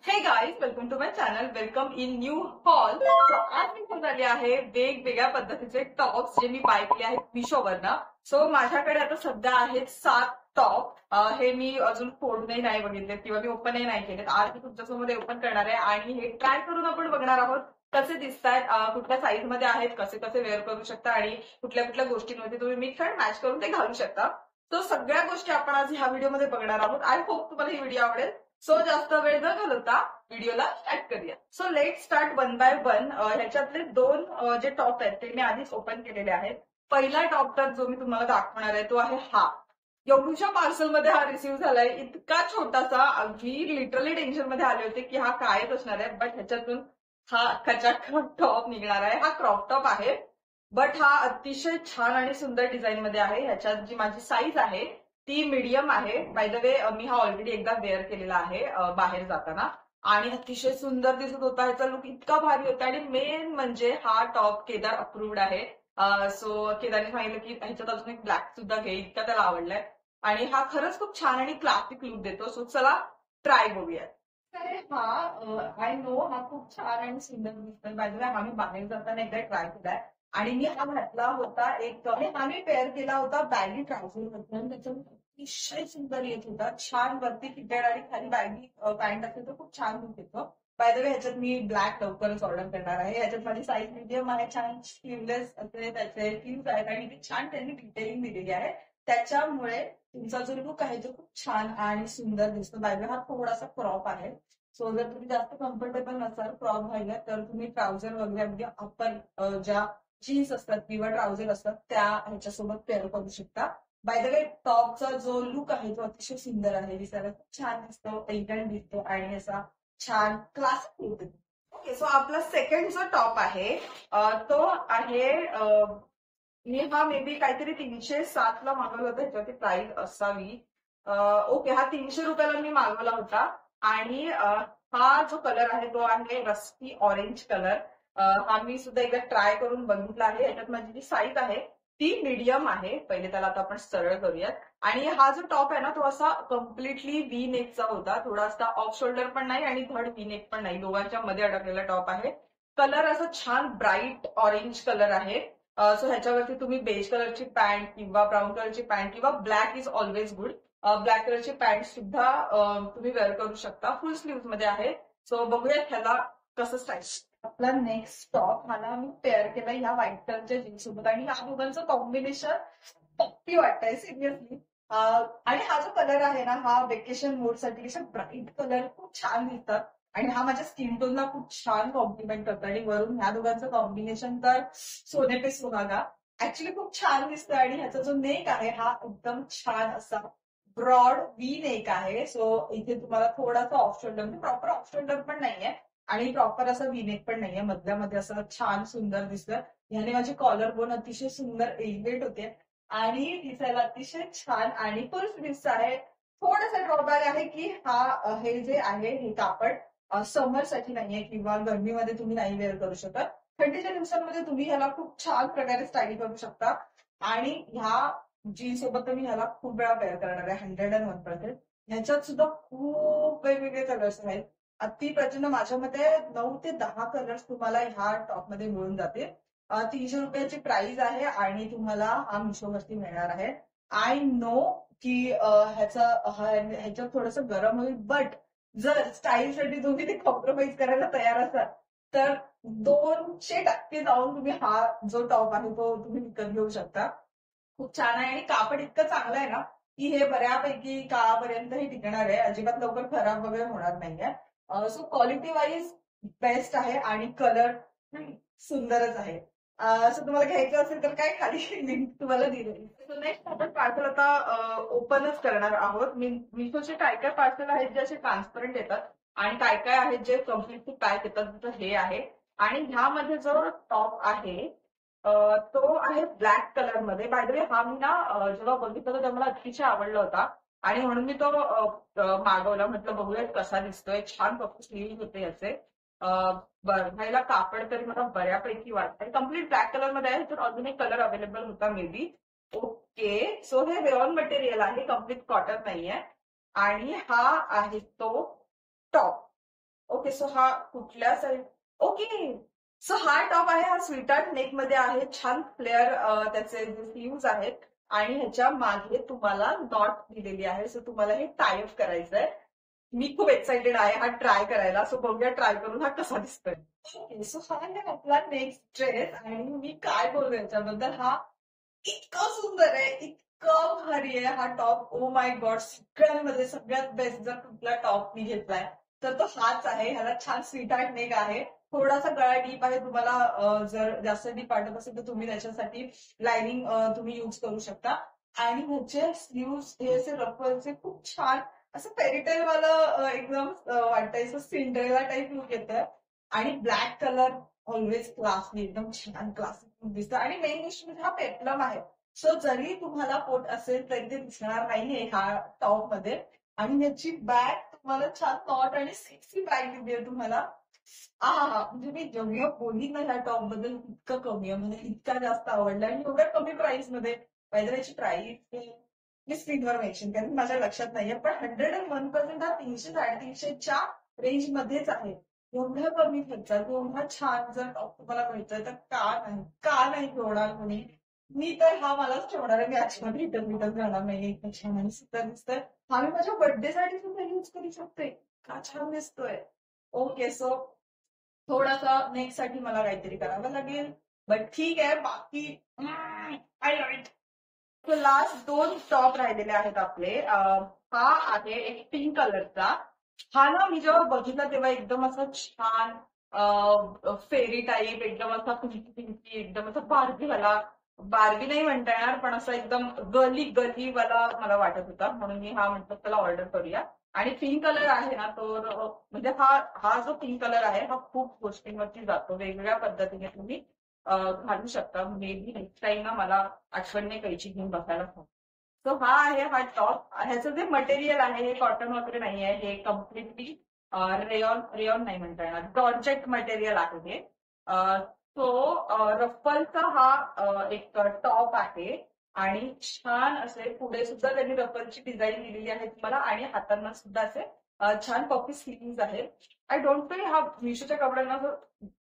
हे guys, welcome to my channel. Welcome in new hall. So आज मी घेऊन आली आहे वेगवेगळ्या पद्धतीचे टॉप्स जे मी बाय केले आहेत मिशोवरनं. सो माझ्याकडे आता सध्या आहेत 7 टॉप. हे मी अजून फोडूनही नाही बघितले किंवा मी ओपनही नाही केलेत. आज मी तुमच्यासमोर ओपन करणार आहे आणि हे ट्राय करून आपण बघणार आहोत कसे दिसतायत, कुठल्या साईज मध्ये आहेत, कसे कसे वेअर करू शकता आणि कुठल्या कुठल्या गोष्टींमध्ये तुम्ही मिक्स अँड मॅच करून ते घालू शकता. तो सगळ्या गोष्टी आपण आज ह्या व्हिडिओमध्ये बघणार आहोत. आय होप तुम्हाला ही व्हिडिओ आवडेल. सो जास्त वेळ न घालवता व्हिडिओला स्टार्ट करूया. So let start one by one. ह्याच्यातले दोन जे टॉप आहेत ते मी आधीच ओपन केलेले आहेत. पहिला टॉप तर जो मी तुम्हाला दाखवणार आहे तो आहे हा. एवढ्याशा पार्सलमध्ये हा रिसिव्ह झालाय. इतका छोटासा, अगदी लिटरली टेन्शन मध्ये आले होते की हा कायच असणार आहे, बट ह्याच्यातून हा खचाखच टॉप निघणार आहे. हा क्रॉप टॉप आहे, बट हा अतिशय छान आणि सुंदर डिझाईन मध्ये आहे. ह्याच्यात जी माझी साईज आहे ती मीडियम आहे. बाय द वे मी हा ऑलरेडी एकदा वेअर केलेला आहे बाहेर जाताना आणि अतिशय सुंदर दिसत होता. ह्याचा लुक इतका भारी होता आणि मेन म्हणजे हा टॉप केदार अप्रूव्ड आहे. सो केदारने सांगितलं की ह्याच्यात अजून एक ब्लॅक सुद्धा घे, इतका त्याला आवडलाय आणि हा खरंच खूप छान आणि क्लासिक लुक देतो. सो चला ट्राय बघूया. तर हा आय नो हा खूप छान आणि सुंदर दिसतोय. बाय द वे हा मी बाहेर जाताना एकदा ट्राय केलाय आणि मी हा घातला होता एक, हा मी पेअर केला होता बॅगी ट्राउझर मधून. त्याच्यावर अतिशय सुंदर येत होता. छान वरती फिटेड आणि खाली बॅगी पॅन्ट असेल तर खूप छान लुक येतो. बाय द वे ह्याच्यात मी ब्लॅक लवकरच ऑर्डर करणार आहे. ह्याच्यात माझी साईज मीडियम आहे. छान स्लीवलेस असे त्याचे स्लीव्स आहेत आणि इथे छान त्यांनी डिटेलिंग दिलेली आहे. त्याच्यामुळे तुमचा जो लुक आहे तो खूप छान आणि सुंदर दिसतो. बाय द वे हा थोडासा क्रॉप आहे. सो जर तुम्ही जास्त कम्फर्टेबल नसाल क्रॉप व्हायला तर तुम्ही ट्राउझर वगैरे अगदी आपण ज्या जीन्स असतात किंवा ट्राउझर असतात त्या ह्याच्यासोबत पेअर करू शकता. बाय द वे टॉपचा जो लुक आहे तो अतिशय सुंदर आहे. दिसायला खूप छान दिसतो, एलिगंट दिसतो आणि असा छान क्लासिक लुक देतो. ओके, सो आपला सेकंड जो टॉप आहे तो आहे, मी हा मे बी काहीतरी 307 ला मागवला होता. ह्याच्यावरती प्राइस असावी. ओके, हा 300 रुपयाला मी मागवला होता आणि हा जो कलर आहे तो आहे रस्टी ऑरेंज कलर. हा मी सुद्धा एकदा ट्राय करून बघितला आहे. याच्यात माझी जी साईज आहे ती मीडियम आहे. पहिले त्याला आता आपण सरळ करूयात. आणि हा जो टॉप आहे ना तो असा कम्प्लिटली व्ही नेकचा होता. थोडासा ऑफ शोल्डर पण नाही आणि धड व्ही नेक पण नाही, दोघांच्या मध्ये अडकलेला टॉप आहे. कलर असा छान ब्राईट ऑरेंज कलर आहे. सो ह्याच्यावरती तुम्ही बेज कलरची पॅन्ट किंवा ब्राऊन कलरची पॅन्ट किंवा black is always good, black कलरची पॅन्ट सुद्धा तुम्ही वेअर करू शकता. फुल स्लीव्ह मध्ये आहे. सो बघूयात ह्याला कसं स्टाईल. आपला नेक्स्ट टॉप हाला मी पेअर केला ह्या व्हाईट कलरच्या जीन्स सोबत आणि ह्या दोघांचं कॉम्बिनेशन पप्पी वाटतंय सिरियसली. आणि हा जो कलर आहे ना हा वेकेशन मोड साठी अशा ब्राईट कलर खूप छान दिसतात आणि हा माझ्या स्किन टोनला खूप छान कॉम्प्लिमेंट करतो. आणि वरून ह्या दोघांचं कॉम्बिनेशन तर सोने पे सुहागा. ऍक्च्युली खूप छान दिसतं आणि ह्याचा जो नेक आहे हा एकदम छान असा ब्रॉड वी नेक आहे. सो इथे तुम्हाला थोडासा ऑफ शोल्डर, म्हणजे प्रॉपर ऑफ शोल्डर पण नाहीये आणि प्रॉपर असं वी नेक पण नाहीये, मधल्यामध्ये असं छान सुंदर दिसतं. ह्याने माझी कॉलर बोन अतिशय सुंदर एलिव्हेट होते आणि दिसायला अतिशय छान आणि फुल स्लीव्स आहे. थोडंसं ड्रॉबॅक आहे की हे जे आहे हे कापड समर साठी नाहीये किंवा गरमीमध्ये तुम्ही नाही वेअर करू शकत. थंडीच्या दिवसांमध्ये तुम्ही ह्याला खूप छान प्रकारे स्टाईल करू शकता आणि ह्या जीन्स सोबत मी ह्याला खूप वेळा वेअर करणार आहे. 101%. ह्याच्यात सुद्धा खूप वेगवेगळे कलर्स आहेत. अति प्रचंड, माझ्या मते 9 ते 10 कलर्स तुम्हाला ह्या टॉपमध्ये मिळून जातील. 300 रुपयाची प्राइस आहे आणि तुम्हाला हा मिशोवरती मिळणार आहे. आय नो की ह्याच्यात थोडंसं गरम होईल, बट जर स्टाईलसाठी तुम्ही ते कॉम्प्रोमाइज करायला तयार असाल तर 200% जाऊन तुम्ही हा जो टॉप आहे तो तुम्ही विकत घेऊ शकता. खूप छान आहे आणि कापड इतकं चांगलं आहे ना की हे बऱ्यापैकी काळापर्यंतही टिकणार आहे. अजिबात लवकर खराब वगैरे होणार नाहीये. सो क्वालिटी वाईज बेस्ट आहे आणि कलर सुंदरच आहे. सो तुम्हाला घ्यायचं असेल तर काय खाली लिंक तुम्हाला दिलेली. सो नेक्स्ट आपण पार्सल आता ओपनच करणार आहोत. मिशोचे काय काय पार्सल आहेत जे असे ट्रान्सपरंट येतात आणि काय काय आहेत जे कम्प्लिटली पॅक येतात, तर हे आहे. आणि ह्यामध्ये जो टॉप आहे तो आहे ब्लॅक कलर मध्ये. बाय द वे हा मी ना जेव्हा बघितलं तर मला अतिशय आवडला होता आणि म्हणून मी तो मागवला. म्हटलं बघूया कसा दिसतोय. छान पप्पू स्लीव्ह होते याचे. बघायला कापड तरी मला बऱ्यापैकी वाटतंय. कम्प्लीट ब्लॅक कलर मध्ये आहे, तर अजून एक कलर अवेलेबल होता मे बी. ओके, सो हे रेऑन मटेरियल आहे, कम्प्लीट कॉटन नाहीये आणि हा आहे तो टॉप. ओके, सो हा कुठल्या साईड? ओके, सो हा टॉप आहे, हा स्वीटार्ट नेक मध्ये आहे, छान फ्लेअर त्याचे जे स्लीव्ज आहेत आणि ह्याच्या मागे तुम्हाला नॉट दिलेली आहे. सो तुम्हाला हे टायअप करायचं आहे. मी खूप एक्साइटेड आहे हा ट्राय करायला. सो बघूया ट्राय करून हा कसा दिसतोय. ओके, सो हा आहे आपला नेक्स्ट ड्रेस आणि मी काय बोलू याच्याबद्दल. हा इतका सुंदर आहे, इतकं भारी आहे हा टॉप. ओ माय गॉड, सगळ्यांमध्ये सगळ्यात बेस्ट जर कुठला टॉप मी घेतलाय तर तो हाच आहे. ह्याला छान स्वीट आर्ट नेक आहे, थोडासा गळा डीप आहे. तुम्हाला जर जास्त डीप वाटत असेल तर तुम्ही त्याच्यासाठी लाइनिंग तुम्ही युज करू शकता. आणि ह्याचे स्लीव्स हे असे रफलचे खूप छान असं फेरीटेल वाला एकदम वाटतंय, सिंड्रेला टाईप लुक येतं. आणि ब्लॅक कलर ऑलवेज क्लासली, एकदम छान क्लासिक दिसतं. आणि मेन गोष्ट म्हणजे हा पेप्लम आहे. सो जरी तुम्हाला पोट असेल तरी ते दिसणार नाहीये ह्या टॉप मध्ये. आणि याची बॅग तुम्हाला छान नॉट आणि सेक्सी बॅग दिली तुम्हाला. हा म्हणजे मी जेवढं बोलली ना ह्या टॉप बद्दल इतकं कमी आहे, म्हणजे इतका जास्त आवडला आणि एवढ्या कमी प्राइस मध्ये. पाहिजे याची प्राइस मी स्क्रीनवर मेन्शन करेन, माझ्या लक्षात नाहीये, पण 101% हा 300-350च्या रेंज मध्येच आहे. एवढ्या कमी खर्चात एवढा छान जर टॉप तुम्हाला मिळतोय तर का नाही ठेवणार कोणी. मी तर हा मलाच ठेवणार आहे. मी अजिबात रिटर्न जाणार नाही. इतकं छान आणि सुंदर दिसतोय. हा मी माझ्या बर्थडे साठी सुद्धा यूज करू शकते. का छान दिसतोय. ओके, सो थोडासा नेक्स्ट साठी मला काहीतरी करावं लागेल, बट ठीक आहे. बाकी आय लव्ह इट. तर लास्ट दोन टॉप राहिलेले आहेत आपले. हा आहे एक पिंक कलरचा. हा ना मी जेव्हा बघितला तेव्हा एकदम असं छान फेरी टाईप, एकदम असा पिंकी पिंकी, एकदम असा बार्बीवाला. बार्बी नाही म्हणता येणार, पण असं एकदम गली गलीवाला मला वाटत होता, म्हणून मी हा म्हटलं त्याला ऑर्डर करूया. आणि पिंक कलर आहे ना तो म्हणजे हा हा जो पिंक कलर आहे हा खूप गोष्टींवरती जातो. वेगवेगळ्या पद्धतीने तुम्ही घालू शकता. मे बी नेक्स्ट टाइम ना मला आठवणीने कैची घेऊन बसायला सांग. सो हा आहे हा टॉप. ह्याचं जे मटेरियल आहे हे कॉटन वगैरे नाही आहे, हे कम्प्लिटली रेयॉन रेयॉन नाही म्हणता येणार, जॉर्जेट मटेरियल आहे हे. तो रफलचा हा एक टॉप आहे. आणि छान असे पुढे सुद्धा त्यांनी रफलची डिझाईन दिलेली आहे तुम्हाला आणि हातांना सुद्धा असे छान पॉपी स्लीव्ज आहेत. आय डोंट नो हा मिशोच्या कपड्यांना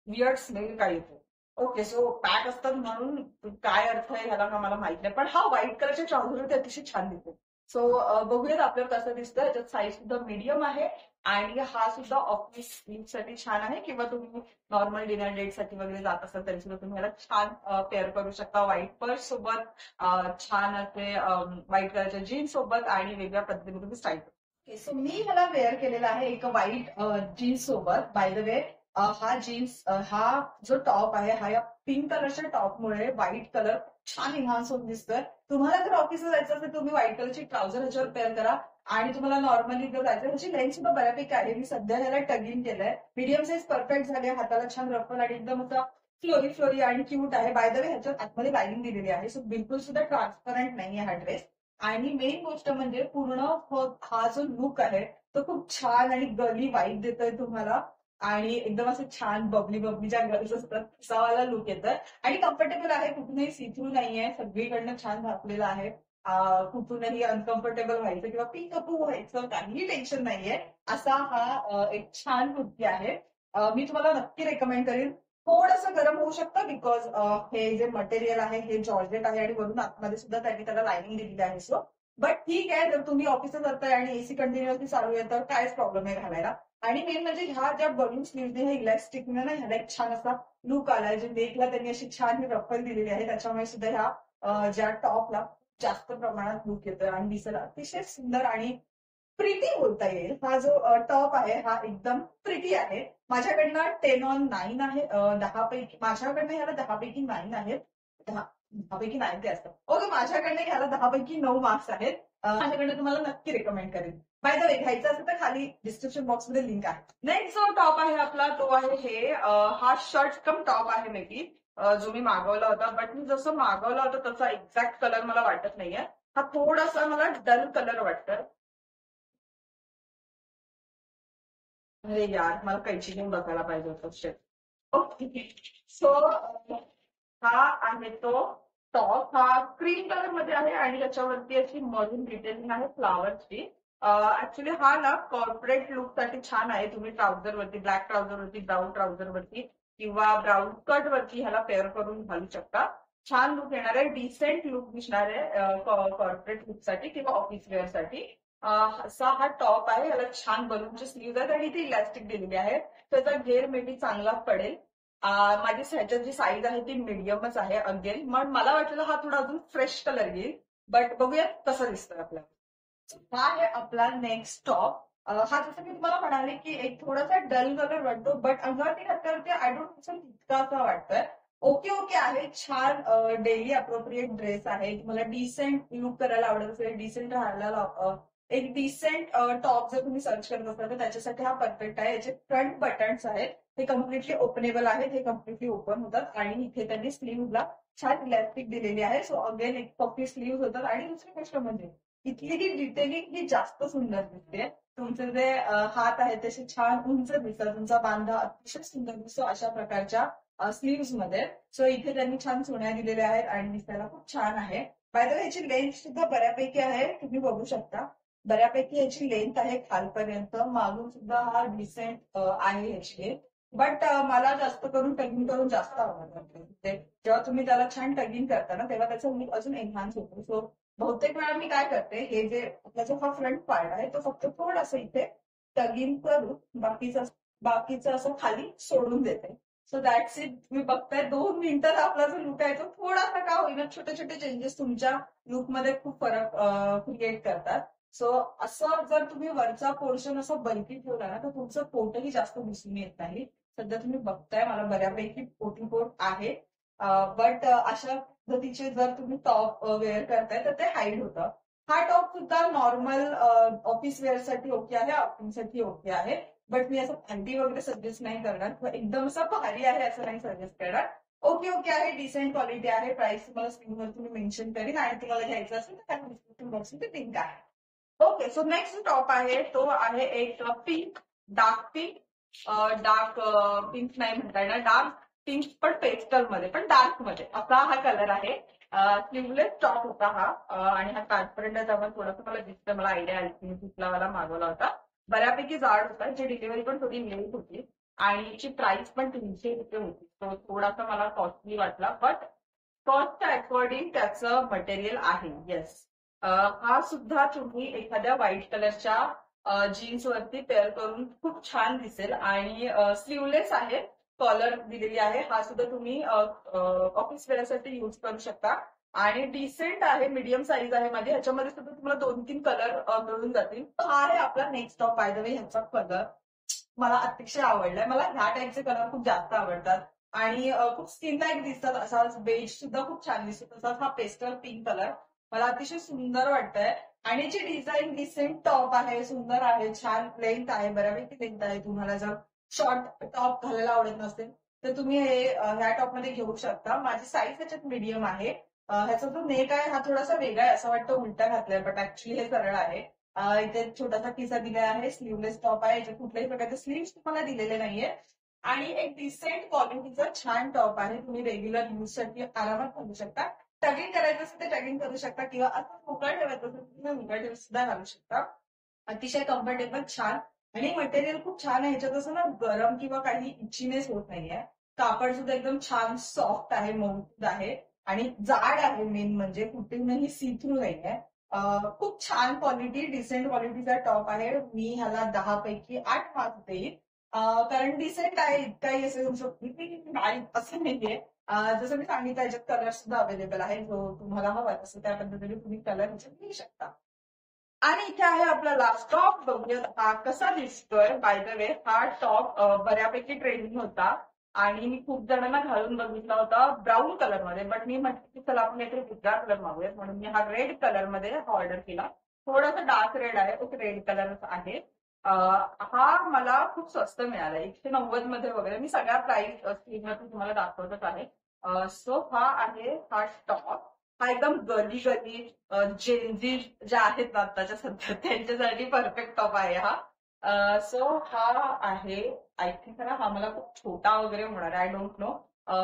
वियर्ड स्मेल काय येतो. ओके, सो पॅक असतात म्हणून काय अर्थ आहे ह्याला का मला माहित नाही, पण हा व्हाईट कलरच्या ट्राउझर अतिशय छान दिसतो. सो बघूयात आपल्याला कसं दिसतं. ह्याच्यात साईज सुद्धा मीडियम आहे आणि हा सुद्धा ऑफिस साठी छान आहे, किंवा तुम्ही नॉर्मल डिनर डेट साठी वगैरे जात असाल तरी सुद्धा तुम्ही ह्याला छान पेअर करू शकता. व्हाईट पर्स सोबत छान असे व्हाईट कलरच्या जीन्स सोबत आणि वेगळ्या पद्धतीने तुम्ही स्टाईल. ओके, सो मी ह्याला वेअर केलेला आहे एक व्हाईट जीन्स सोबत. बाय द वे हा जीन्स हा जो टॉप आहे हा या पिंक कलरच्या टॉपमुळे व्हाईट कलर छान इन्हान्स होऊन दिसतोय. तुम्हाला जर ऑफिसला जायचं असेल तुम्ही व्हाईट कलरची ट्राउझर ह्याच्यावर पेअर करा. आणि तुम्हाला नॉर्मली जर जायचं ह्याची लेंथ सुद्धा बऱ्यापैकी आहे. मी सध्या ह्याला टगिंग केलंय. मीडियम साईज परफेक्ट झाले, हाताला छान रफल आणि एकदम असा फ्लोरी फ्लोरी आणि क्यूट आहे. बाय द वे ह्याच्यात आतमध्ये लाईनिंग दिलेली आहे, सो बिलकुल सुद्धा ट्रान्सपरंट नाहीये हा ड्रेस. आणि मेन गोष्ट म्हणजे पूर्ण हा जो लुक आहे तो खूप छान आणि गली वाईब देतोय तुम्हाला. आणि एकदम असं छान बबली बबली ज्या गर्ल्स असतात तसावाला लुक येतोय. आणि कम्फर्टेबल आहे, कुठूनही सी थ्रू नाहीये, सगळीकडनं छान झाकलेलं आहे. कुठूनही अनकम्फर्टेबल व्हायचं किंवा पिकअप व्हायचं काहीही टेन्शन नाहीये. असा हा एक छान कुर्ती आहे. मी तुम्हाला नक्की रेकमेंड करेन. थोडंसं गरम होऊ शकतं बिकॉज हे जे मटेरियल आहे हे जॉर्जेट आहे आणि वरून आतमध्ये सुद्धा त्यांनी त्याला लाईनिंग दिलेली आहे. सो बट ठीक आहे, जर तुम्ही ऑफिसला जाताय आणि एसी कंटिन्युअसली चालू आहे तर कायच प्रॉब्लेम आहे घालायला. आणि मेन म्हणजे ह्या ज्या बलून स्लीव्हने हे इलॅस्टिकने ना ह्याला एक छान असा लुक आलाय. जे नेकला त्यांनी अशी छान रफल दिलेली आहे त्याच्यामुळे सुद्धा ह्या ज्या टॉपला जास्त प्रमाणात लुक येतोय आणि दिसायला अतिशय सुंदर आणि प्रिटी बोलता येईल. हा जो टॉप आहे हा एकदम प्रिटी आहे. माझ्याकडनं 10/9 आहे. 10 पैकी माझ्याकडनं ह्याला 10 पैकी 9 आहेत. 10 पैकी 9 ते असतं. ओके, माझ्याकडनं ह्याला 10 पैकी 9 मार्क्स आहेत. माझ्याकडनं तुम्हाला नक्की रेकमेंड करेन. बाय द वे घ्यायचं असेल तर खाली डिस्क्रिप्शन बॉक्समध्ये लिंक आहे. नेक्स्ट जो टॉप आहे आपला तो आहे हे हा शर्ट कम टॉप आहे मे बी जो मी मागवला होता. बट मी जसं मागवला होता तसा एक्झॅक्ट कलर मला वाटत नाहीये. हा थोडासा मला डल कलर वाटतं. अरे यार, मला कैची घेऊन बघायला पाहिजे होतं शेट. ओके, सो हा आहे तो टॉप. हा क्रीम कलर मध्ये आहे आणि त्याच्यावरती अशी मरून डिटेलिंग आहे फ्लावरची. ऍक्च्युली हा ना कॉर्पोरेट लुक साठी छान आहे. तुम्ही ट्राउझर वरती, ब्लॅक ट्राउझर वरती, ब्राऊन ट्राउझर वरती किंवा ब्राऊन कट वरती ह्याला पेअर करून घालू शकता. छान लुक येणार आहे, डिसेंट लुक दिसणार आहे कॉर्पोरेट लुक साठी किंवा ऑफिस वेअर साठी. असा हा टॉप आहे. याला छान बलूनचे स्लीव्ह आहेत आणि ती इलॅस्टिक दिलेली आहे. त्याचा घेर मे बी चांगला पडेल. माझी ह्याच्यात जी साईज आहे ती मीडियमच आहे अगेन. मग मला वाटलं हा थोडा अजून फ्रेश कलर येईल, बट बघूया कसं दिसतोय आपल्याला. हा आहे आपला नेक्स्ट टॉप. हा जसं मी तुम्हाला म्हणाले की एक थोडासा डल कलर वाटतो, बट अंगावरती घातल्यावरती आय डोंट थिंक तितका असं वाटतोय. ओके ओके आहे, छान डेली अप्रोप्रिएट ड्रेस आहे. तुम्हाला डिसेंट लुक करायला आवडत असेल, डिसेंट राहायला एक डिसेंट टॉप जर तुम्ही सर्च करत असाल तर त्याच्यासाठी हा परफेक्ट आहे. याचे फ्रंट बटन्स आहेत, हे कम्प्लिटली ओपनेबल आहेत, हे कम्प्लिटली ओपन होतात आणि इथे त्यांनी स्लीव्हला छान इलॅस्टिक दिलेली आहे. सो अगेन एक पफी स्लीव्ह होतात. आणि दुसरी गोष्ट म्हणजे इथली ही डिटेलिंग ही जास्त सुंदर दिसते. तुमचे जे हात आहेत तसे छान उंच दिसतात, तुमचा बांधा अतिशय सुंदर दिसतो अशा प्रकारच्या स्लीव्ह मध्ये. सो इथे त्यांनी छान चुण्या दिलेल्या आहेत आणि दिसायला खूप छान आहे. बाय द वे ह्याची लेंथ सुद्धा बऱ्यापैकी आहे, तुम्ही बघू शकता. बऱ्यापैकी ह्याची लेंथ आहे खालपर्यंत, मागून सुद्धा हा डिसेंट आहे ह्याची लेंथ. बट मला जास्त करून टगिंग करून जास्त आवडतं. जेव्हा तुम्ही त्याला छान टगिंग करता ना तेव्हा त्याचा लुक अजून एनहान्स होतो. सो बहुतेक वेळा मी काय करते, हे जे आपला जो हा फ्रंट पार्ट आहे तो फक्त थोडंसं इथे टगिंग करून बाकीचं असं खाली सोडून देते. So that's it. तुम्ही बघताय 2 मिनिटात आपला जो लुक आहे तो थोडासा का होईना छोटे छोटे चेंजेस तुमच्या लुकमध्ये खूप फरक क्रिएट करतात. सो असं जर तुम्ही वरचा पोर्शन असं बल्की ठेवला ना तर तुमचं पोटही जास्त दिसून येत नाही. सध्या तुम्ही बघताय मला बऱ्यापैकी पोटी पोट आहे, बट अशा पद्धतीचे जर तुम्ही टॉप वेअर करताय तर ते हाईड होतं. हा टॉप सुद्धा नॉर्मल ऑफिस वेअरसाठी ओके आहे, आउटिंगसाठी ओके आहे. बट मी असं फॅन्टी वगैरे सजेस्ट नाही करणार किंवा एकदम असं भारी आहे असं नाही सजेस्ट करणार. ओके ओके आहे, डिसेंट क्वालिटी आहे. प्राइस तुम्हाला स्क्रीनवर तुम्ही मेन्शन करीन आणि तुम्हाला घ्यायचं असेल तर त्याला डिस्क्रिप्शन बॉक्समध्ये लिंक आहे. ओके, सो नेक्स्ट जो टॉप आहे तो आहे एक pink, dark pink. Dark pink नाही म्हणता येणार, डार्क पिंक पण पेस्टल मध्ये पण डार्क मध्ये असा हा कलर आहे. स्लीवलेस टॉप होता हा आणि हा काठपर्यंत त्यामुळे थोडंसं मला दिसतं, मला आयडिया आली की कुठला मला मागवला होता. बऱ्यापैकी जाड होता, जी डिलिव्हरी पण थोडी लेट होती आणि याची प्राइस पण 300 रुपये होती. तो थोडासा मला कॉस्टली वाटला, बट कॉस्ट अकॉर्डिंग त्याचं मटेरियल आहे. येस, हा सुद्धा तुम्ही एखाद्या व्हाईट कलरच्या जीन्स वरती पेअर करून खूप छान दिसेल आणि स्लीवलेस आहे, कॉलर दिलेली आहे. हा सुद्धा तुम्ही ऑफिस वेअरसाठी युज करू शकता आणि डिसेंट आहे, मीडियम साईज आहे माझी. ह्याच्यामध्ये सुद्धा तुम्हाला 2-3 कलर मिळून जातील. हा आहे आपला next top. By the way ह्याचा कलर मला अतिशय आवडलाय. मला ह्या टाईपचे कलर खूप जास्त आवडतात आणि खूप स्किन लाईक दिसतात. असाच बेज सुद्धा खूप छान दिसतो, तसाच हा पेस्टल पिंक कलर मला अतिशय सुंदर वाटतंय. आणि याची डिझाईन डिसेंट टॉप आहे, सुंदर आहे, छान लेंथ आहे, बऱ्यापैकी लेंथ आहे. तुम्हाला जर शॉर्ट टॉप घालायला आवडत नसेल तर तुम्ही हे ह्या टॉप मध्ये घेऊ शकता. माझी साईज त्याच्यात मीडियम आहे. ह्याचा जो नेक आहे हा थोडासा वेगळा आहे, असं वाटतं उलटा घातलाय, बट ऍक्च्युली हे सरळ आहे. इथे छोटासा किसा दिला आहे, स्लीवलेस टॉप आहे, याच्यात कुठल्याही प्रकारचे स्लीव्स तुम्हाला दिलेले नाहीये आणि एक डिसेंट क्वालिटीचा छान टॉप आहे. तुम्ही रेग्युलर यूजसाठी आरामात घालू शकता. टगिंग करायचं असेल तर टगिंग करू शकता किंवा असं मोकळं ठेवायचं असेल तर तुम्ही मोकळं ठेवून सुद्धा घालू शकता. अतिशय कम्फर्टेबल, छान आणि मटेरियल खूप छान आहे. ह्याच्यात असं ना गरम किंवा काही इचिनेस होत नाहीये. कापड सुद्धा एकदम छान सॉफ्ट आहे, मऊसूद आहे आणि जाड आहे. मेन म्हणजे कुठेही सी थ्रू नाहीये. खूप छान क्वालिटी, डिसेंट क्वालिटीचा टॉप आहे. मी ह्याला 10 पैकी 8 मार्क्स देईन, कारण डिसेंट आहे. इतकाही असं म्हणू शकतो की बारीक असं नाहीये. जसं मी सांगितलं याच्यात कलर सुद्धा अवेलेबल आहे, जो तुम्हाला हवा तसं त्या पद्धतीने तुम्ही कलर ह्याच्यात घेऊ शकता. आणि इथे आहे आपला लास्ट टॉप. बघूयात हा कसा दिसतोय. बाय द वे हा टॉप बऱ्यापैकी ट्रेंडिंग होता आणि मी खूप जणांना घालून बघितला होता ब्राऊन कलर मध्ये, बट मी म्हटलं की चला आपण काहीतरी वेगळा कलर मागूयात म्हणून मी हा रेड कलर मध्ये ऑर्डर केला. थोडासा डार्क रेड आहे, एक रेड कलर आहे. हा मला खूप स्वस्त मिळाला, 190 मध्ये वगैरे. मी सगळ्या प्राइस स्क्रीनवरती तुम्हाला दाखवतच आहे. सो हा आहे हा टॉप. हा एकदम गली गली जेनजी ज्या आहेत ना आताच्या सध्या त्यांच्यासाठी परफेक्ट टॉप आहे हा. सो हा आहे, आय थिंक हा मला खूप छोटा वगैरे होणार आहे, आय डोंट नो.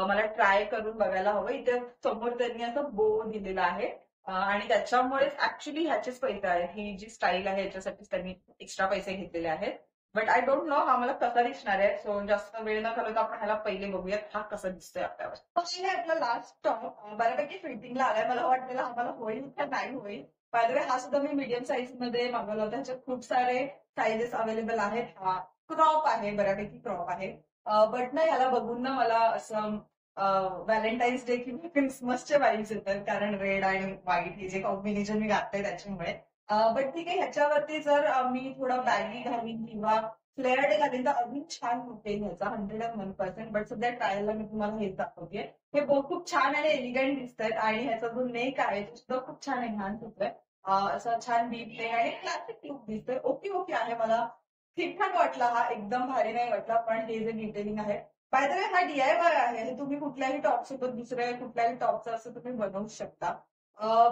मला ट्राय करून बघायला हवं. इथे समोर त्यांनी असं बो दिलेला आहे. आणि त्याच्यामुळेच ऍक्च्युली ह्याचेच पैसे आहेत. ही जी स्टाईल आहे याच्यासाठीच त्यांनी एक्स्ट्रा पैसे घेतलेले आहेत. बट आय डोंट नो हा मला कसा दिसणार आहे. सो जास्त वेळ न घालवता आपण ह्याला पहिले बघूयात हा कसा दिसतोय आपल्यावर. पहिले आपला लास्ट टॉप बऱ्यापैकी फिटिंगला आलाय. मला वाटलेलं आम्हाला होईल का नाही होईल. बाय द वे हा सुद्धा मी मीडियम साईज मध्ये मागवला होता. ह्याच्यात खूप सारे साईजेस अवेलेबल आहेत. हा क्रॉप आहे, बऱ्यापैकी क्रॉप आहे. बट ना ह्याला बघून ना मला असं व्हॅलेंटाईन्स डे किंवा क्रिसमसचे वाईब्स येतात, कारण रेड आणि व्हाईट हे जे कॉम्बिनेशन मी घातलंय त्याच्यामुळे. बट ठीक आहे, ह्याच्यावरती जर मी थोडं बॅगी घालीन किंवा फ्लेअर्ड घालीन तर अजून छान होते ह्याचा 101%. बट सध्या ट्रायलला मी तुम्हाला हेच दाखवते. हे खूप छान आणि एलिगंट दिसतात आणि ह्याचा जो नेक आहे तो सुद्धा खूप छान एनहान्स होतोय. असं छान डीप नेक आणि क्लासिक लुक दिसतोय. ओके ओके आहे, मला ठीकठाक वाटला हा, एकदम भारी नाही वाटला. पण हे जे डिटेलिंग आहे, बाय द वे हा DIY आहे. हे तुम्ही कुठल्याही टॉप सोबत दुसऱ्या कुठल्याही टॉपचं असं तुम्ही बनवू शकता.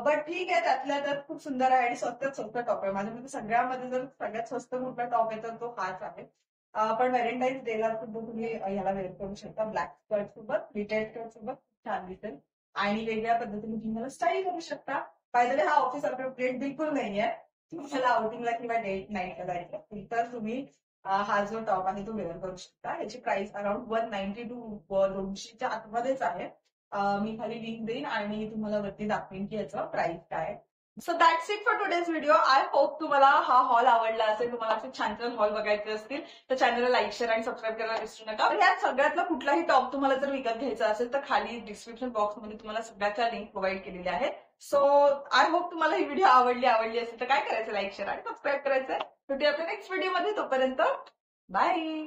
बट ठीक आहे, त्यातल्या त्यात खूप सुंदर आहे आणि स्वस्तात स्वस्त टॉप आहे. माझ्या मते सगळ्यामध्ये जर सगळ्यात स्वस्त कुठला टॉप आहे तर तो हाच आहे. पण व्हॅलेंटाईन्स डेला सुद्धा तुम्ही ह्याला वेअर करू शकता. ब्लॅक स्कर्ट सोबत, डिटेल स्कर्ट सोबत छान दिसेल आणि वेगळ्या पद्धतीने तुम्ही ह्याला स्टाईल करू शकता. बाय द वे हा ऑफिस अप्रोप्रिएट बिलकुल नाहीये. तुम्हाला आउटिंगला किंवा डेट नाईटला जायचं असेल तर तुम्ही हा जो टॉप आहे तो वेअर करू शकता. ह्याची प्राइस अराउंड 190 टू 200च्या आतमध्येच आहे. मी खाली लिंक देईन आणि तुम्हाला वरती दाखवेन की याचं प्राइस काय आहे. So that's it for today's video. I hope तुम्हाला हा हॉल आवडला असेल. तुम्हाला असे छान छान हॉल बघायचे असतील तर चॅनलला लाईक, शेअर आणि सबस्क्राईब करायला विसरू नका. यात सगळ्यातला कुठलाही टॉप तुम्हाला जर विकत घ्यायचा असेल तर खाली डिस्क्रिप्शन बॉक्समध्ये तुम्हाला सगळ्याच्या लिंक प्रोव्हाइड केलेल्या आहेत. सो आय होप तुम्हाला ही व्हिडिओ आवडली असेल तर काय करायचं, लाईक, शेअर आणि सबस्क्राईब करायचं. भेटूया आपल्या नेक्स्ट व्हिडिओमध्ये. तोपर्यंत बाय.